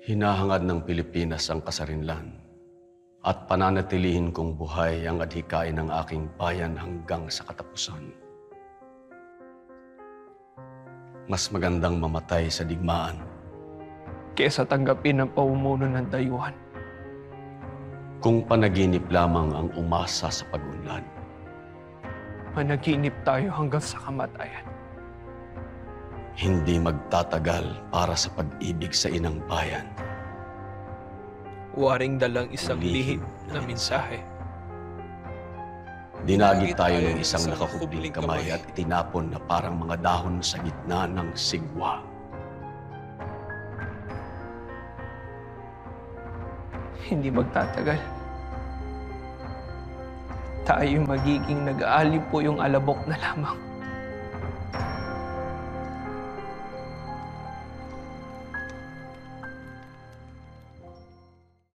Hinahangad ng Pilipinas ang kasarinlan at pananatilihin kong buhay ang adhikain ng aking bayan hanggang sa katapusan. Mas magandang mamatay sa digmaan kesa tanggapin ang pamumuno ng dayuhan. kung panaginip lamang ang umasa sa pag-unlad. Managinip tayo hanggang sa kamatayan. Hindi magtatagal para sa pag-ibig sa inang bayan. Waring dalang isang lihim na mensahe. Dinagit tayo ng isang nakakubling kamay at itinapon na parang mga dahon sa gitna ng sigwa. Hindi magtatagal. Tayo magiging nag-aalipo yung alabok na lamang.